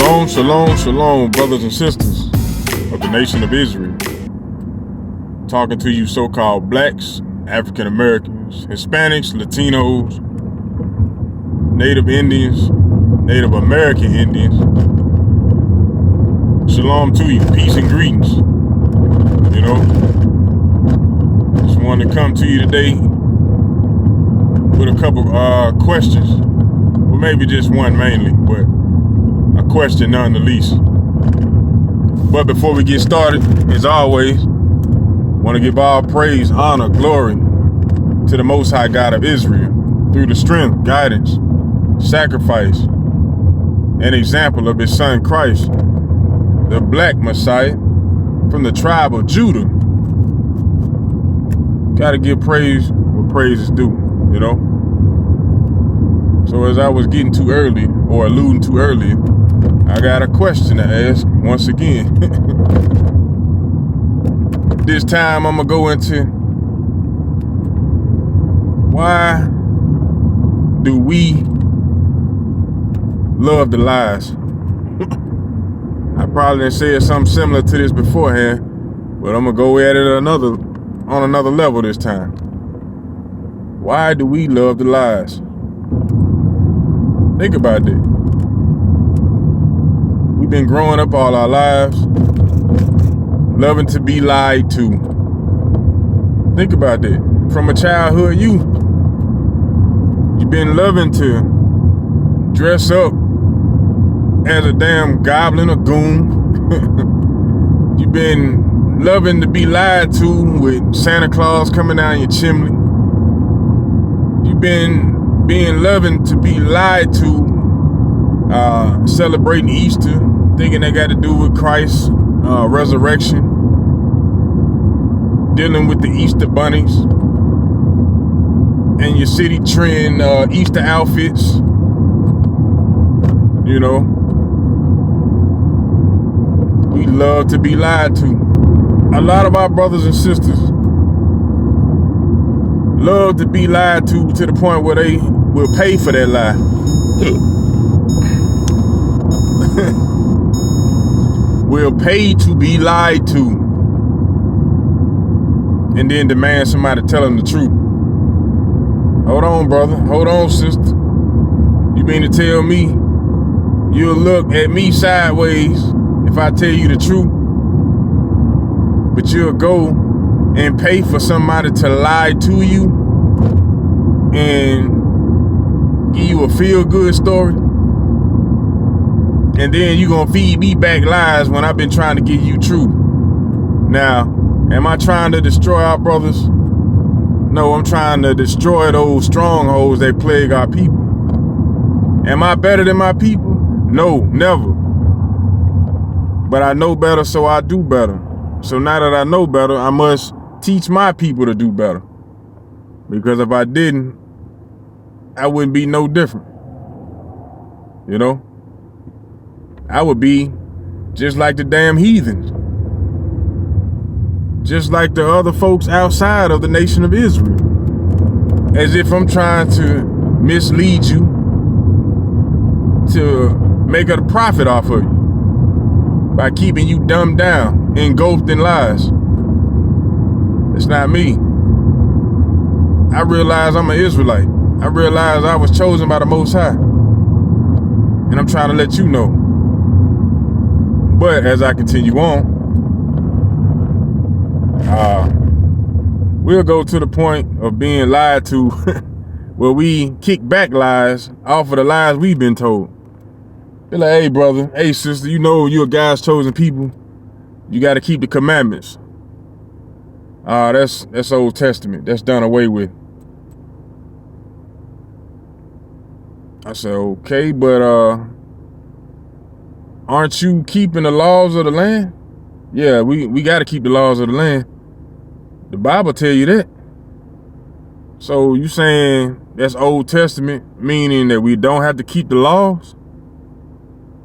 Shalom, shalom, shalom, brothers and sisters of the nation of Israel. Talking to you so-called blacks, African Americans, Hispanics, Latinos, Native Indians, Native American Indians. Shalom to you, peace and greetings. You know, just wanted to come to you today with a couple questions, or maybe just one mainly, but a question none the least. But before we get started, as always, want to give all praise, honor, glory to the Most High God of Israel through the strength, guidance, sacrifice, and example of his son Christ, the black Messiah from the tribe of Judah. Gotta give praise where praise is due, you know? So as I was getting to early, or alluding to earlier, I got a question to ask once again. This time I'm gonna go into why do we love the lies? I probably done said something similar to this beforehand, but I'm gonna go at it on another level this time. Why do we love the lies? Think about that. We've been growing up all our lives, loving to be lied to. Think about that. From a childhood you've been loving to dress up as a damn goblin or goon. You've been loving to be lied to with Santa Claus coming down your chimney. You've been loving to be lied to, celebrating Easter, thinking they got to do with Christ's resurrection, dealing with the Easter bunnies and your city trend Easter outfits, you know. We love to be lied to. A lot of our brothers and sisters love to be lied to the point where they will pay for that lie. Will pay to be lied to, and then demand somebody tell them the truth. Hold on, brother. Hold on, sister. You mean to tell me you'll look at me sideways if I tell you the truth, but you'll go and pay for somebody to lie to you and give you a feel-good story? And then you gonna feed me back lies when I've been trying to give you truth. Now, am I trying to destroy our brothers? No, I'm trying to destroy those strongholds that plague our people. Am I better than my people? No, never. But I know better, so I do better. So now that I know better, I must teach my people to do better. Because if I didn't, I wouldn't be no different. You know? I would be just like the damn heathens. Just like the other folks outside of the nation of Israel. As if I'm trying to mislead you to make a profit off of you by keeping you dumbed down, engulfed in lies. It's not me. I realize I'm an Israelite. I realize I was chosen by the Most High. And I'm trying to let you know. But as I continue on, we'll go to the point of being lied to where we kick back lies off of the lies we've been told. Be like, hey brother, hey sister, you know you're God's chosen people. You got to keep the commandments. That's Old Testament. That's done away with. I said, okay, but aren't you keeping the laws of the land? Yeah, we got to keep the laws of the land. The Bible tell you that. So you saying that's Old Testament, meaning that we don't have to keep the laws?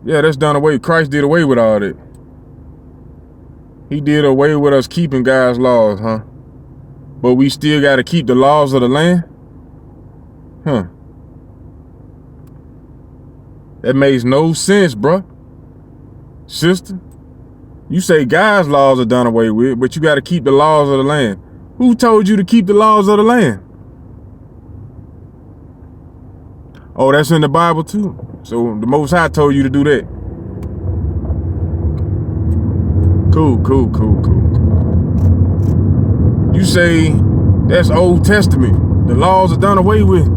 Yeah, that's done away. Christ did away with all that. He did away with us keeping God's laws, huh? But we still got to keep the laws of the land? Huh. That makes no sense, bruh. sister. You say God's laws are done away with, but you got to keep the laws of the land. Who told you to keep the laws of the land? Oh, that's in the Bible too. So the Most High told you to do that. Cool. You say that's Old Testament. The laws are done away with.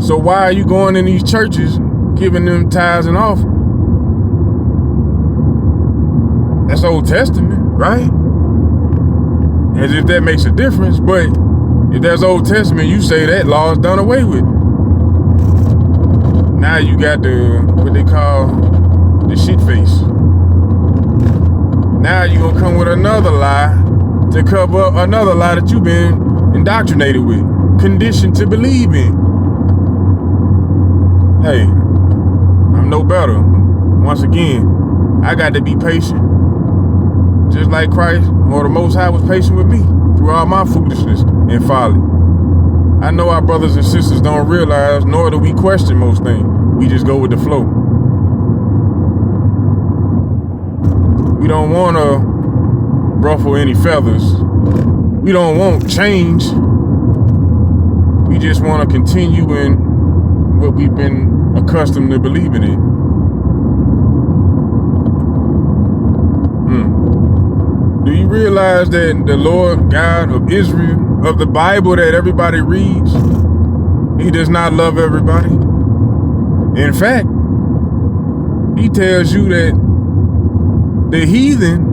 So why are you going in these churches giving them tithes and offerings? That's Old Testament, right? As if that makes a difference. But if that's Old Testament, you say that law is done away with. Now you got what they call the shit face. Now you gonna come with another lie to cover up another lie that you've been indoctrinated with, conditioned to believe in. Hey, I'm no better. Once again, I got to be patient. Just like Christ or the Most High was patient with me through all my foolishness and folly. I know our brothers and sisters don't realize, nor do we question most things. We just go with the flow. We don't want to ruffle any feathers. We don't want change. We just want to continue in what we've been accustomed to believing in. Do you realize that the Lord God of Israel, of the Bible that everybody reads, he does not love everybody? In fact, he tells you that the heathen,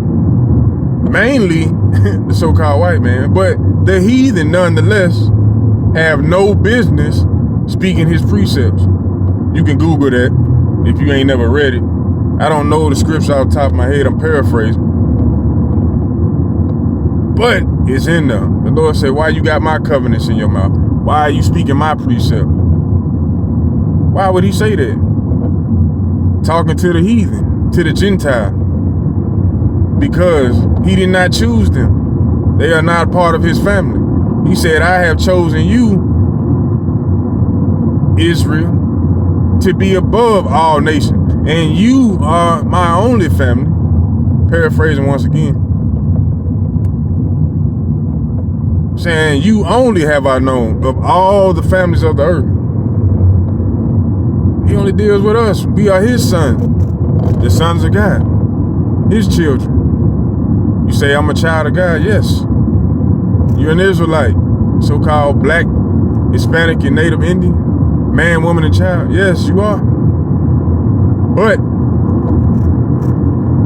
mainly the so-called white man, but the heathen nonetheless have no business speaking his precepts. You can Google that if you ain't never read it. I don't know the scripture off the top of my head, I'm paraphrasing. But it's in there. The Lord said, why you got my covenants in your mouth? Why are you speaking my precept? Why would he say that? Talking to the heathen, to the Gentile. Because he did not choose them. They are not part of his family. He said, I have chosen you, Israel, to be above all nations. And you are my only family. Paraphrasing once again. Saying you only have I known of all the families of the earth. He only deals with us. We are his sons, the sons of God, his children. You say I'm a child of God? Yes. You're an Israelite, so-called black, Hispanic, and Native Indian, man, woman, and child. Yes, you are. But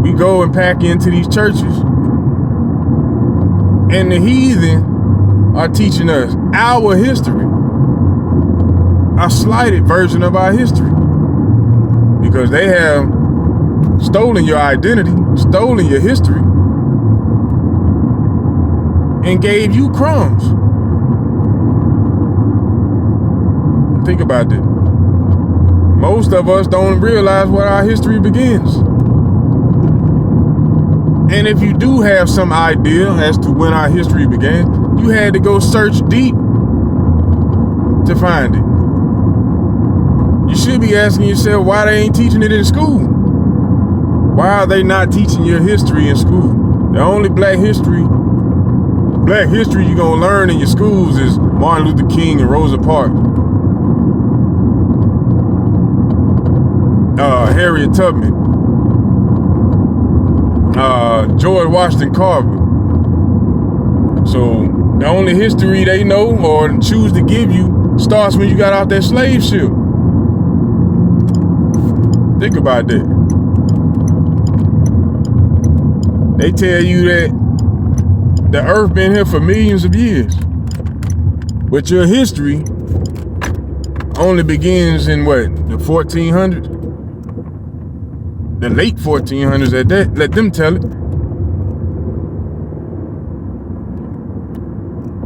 we go and pack into these churches, and the heathen are teaching us our history, a slighted version of our history, because they have stolen your identity, stolen your history, and gave you crumbs. Think about that. Most of us don't realize where our history begins. And if you do have some idea as to when our history began, you had to go search deep to find it. You should be asking yourself why they ain't teaching it in school. Why are they not teaching your history in school? The only black history you're gonna learn in your schools is Martin Luther King and Rosa Parks. Harriet Tubman. George Washington Carver. So the only history they know or choose to give you starts when you got off that slave ship. Think about that. They tell you that the earth been here for millions of years. But your history only begins in what, the 1400s? The late 1400s at that, let them tell it.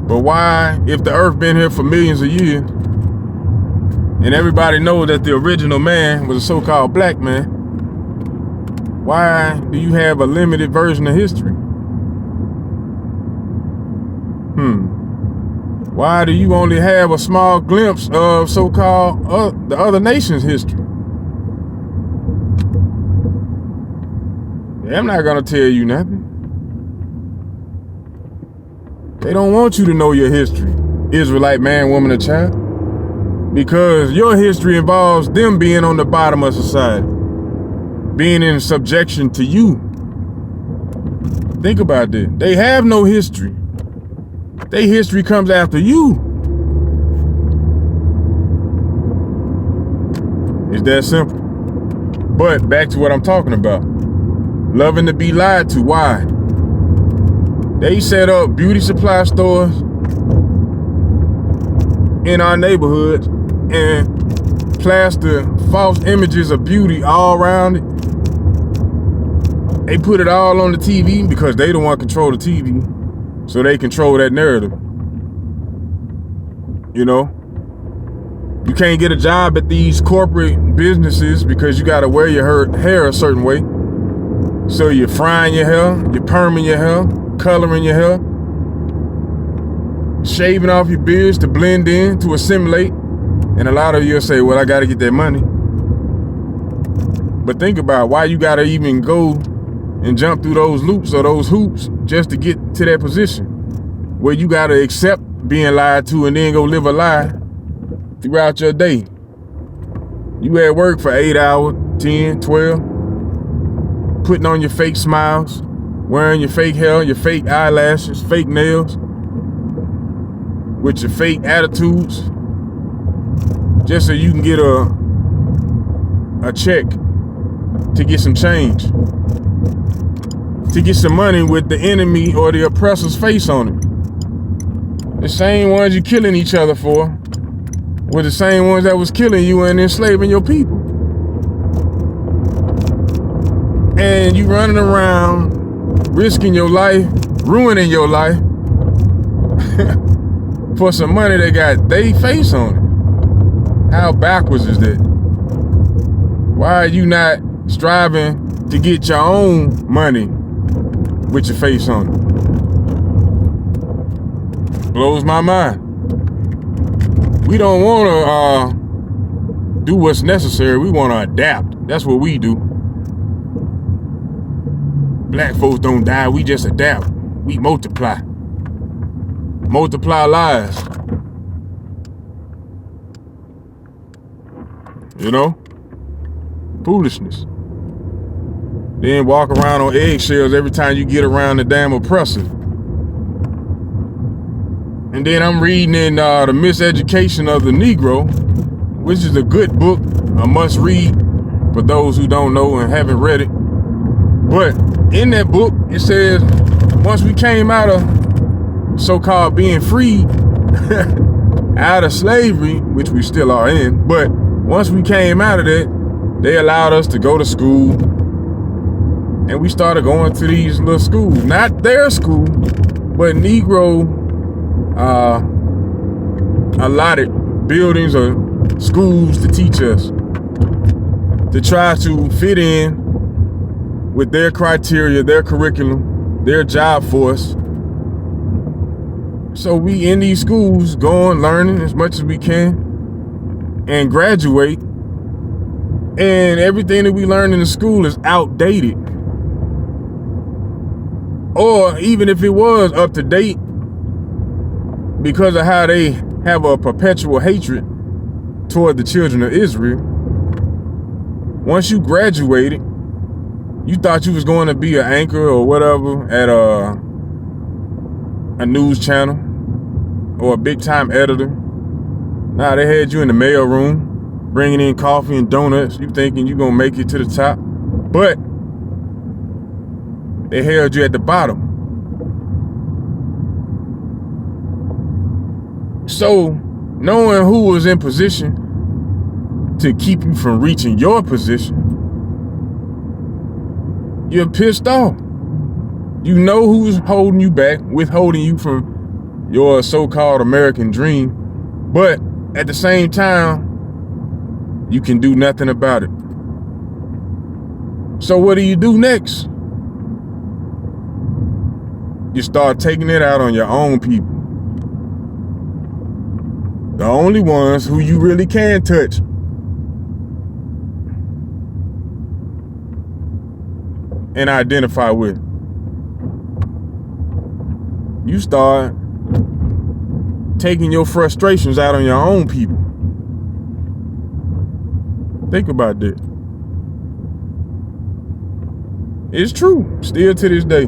But why, if the earth been here for millions of years, and everybody knows that the original man was a so-called black man, why do you have a limited version of history? Why do you only have a small glimpse of so-called the other nation's history? I'm not gonna tell you nothing. They don't want you to know your history, Israelite man, woman, or child, because your history involves them being on the bottom of society, being in subjection to you. Think about that. They have no history. Their history comes after you. It's that simple. But back to what I'm talking about. Loving to be lied to. Why? They set up beauty supply stores in our neighborhoods and plaster false images of beauty all around it. They put it all on the TV because they don't want to control the TV, so they control that narrative. You know, you can't get a job at these corporate businesses because you got to wear your hair a certain way. So you're frying your hair, you're perming your hair, coloring your hair, shaving off your beards to blend in, to assimilate. And a lot of you will say, well, I got to get that money. But think about why you got to even go and jump through those loops or those hoops just to get to that position where you got to accept being lied to and then go live a lie throughout your day. You at work for 8 hours, 10, 12, putting on your fake smiles, wearing your fake hair, your fake eyelashes, fake nails, with your fake attitudes, just so you can get a check to get some change, to get some money with the enemy or the oppressor's face on it. The same ones you're killing each other for were the same ones that was killing you and enslaving your people. And you running around, risking your life, ruining your life for some money that got they face on it. How backwards is that? Why are you not striving to get your own money with your face on it? Blows my mind. We don't want to do what's necessary. We want to adapt. That's what we do. Black folks don't die. We just adapt. We multiply. Multiply lies. You know? Foolishness. Then walk around on eggshells every time you get around the damn oppressor. And then I'm reading in The Miseducation of the Negro, which is a good book, a must read for those who don't know and haven't read it. But in that book, it says, once we came out of so-called being freed, out of slavery, which we still are in, but once we came out of that, they allowed us to go to school. And we started going to these little schools, not their school, but Negro allotted buildings or schools to teach us, to try to fit in with their criteria, their curriculum, their job force. So we in these schools going, learning as much as we can and graduate. And everything that we learn in the school is outdated. Or even if it was up to date, because of how they have a perpetual hatred toward the children of Israel, once you graduated, you thought you was going to be an anchor or whatever at a news channel or a big time editor. Nah, they had you in the mail room, bringing in coffee and donuts. You thinking you gonna make it to the top, but they held you at the bottom. So knowing who was in position to keep you from reaching your position, you're pissed off. You know who's holding you back, withholding you from your so-called American dream, but at the same time, you can do nothing about it. So what do you do next? You start taking it out on your own people. The only ones who you really can touch. and identify with. You start taking your frustrations out on your own people. Think about that. It's true, still to this day.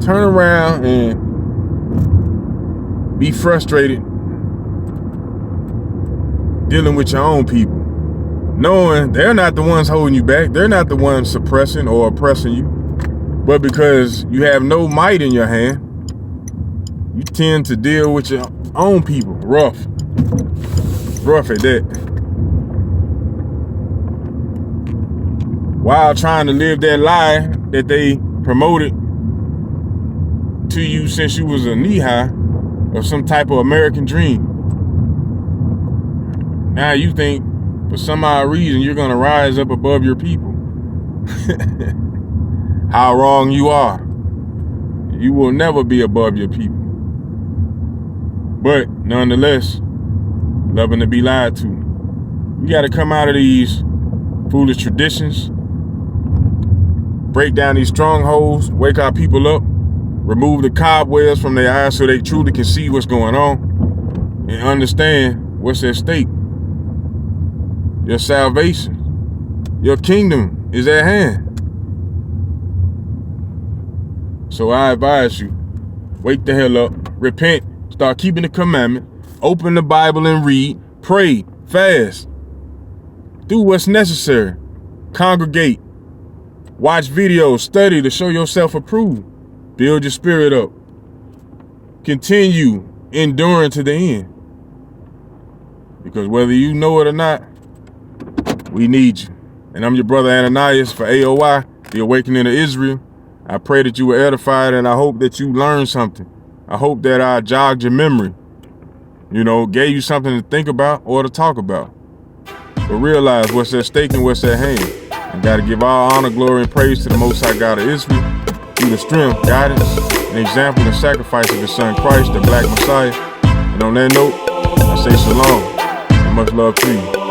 Turn around and be frustrated dealing with your own people, knowing they're not the ones holding you back. They're not the ones suppressing or oppressing you. But because you have no might in your hand, you tend to deal with your own people rough at that, while trying to live that lie that they promoted to you since you was a knee-high of some type of American dream. Now you think for some odd reason you're gonna rise up above your people. How wrong you are. You will never be above your people. But nonetheless, loving to be lied to. You gotta come out of these foolish traditions, break down these strongholds, wake our people up, remove the cobwebs from their eyes so they truly can see what's going on and understand what's at stake. Your salvation, your kingdom is at hand. So I advise you, wake the hell up, repent, start keeping the commandment, open the Bible and read, pray, fast, do what's necessary, congregate, watch videos, study to show yourself approved, build your spirit up, continue enduring to the end. Because whether you know it or not, we need you. And I'm your brother Ananias for A.O.I, the Awakening of Israel. I pray that you were edified, and I hope that you learned something. I hope that I jogged your memory, gave you something to think about or to talk about. But realize what's at stake and what's at hand. And got to give all honor, glory, and praise to the Most High God of Israel, through the strength, guidance, and example and sacrifice of His Son Christ, the Black Messiah. And on that note, I say shalom and much love to you.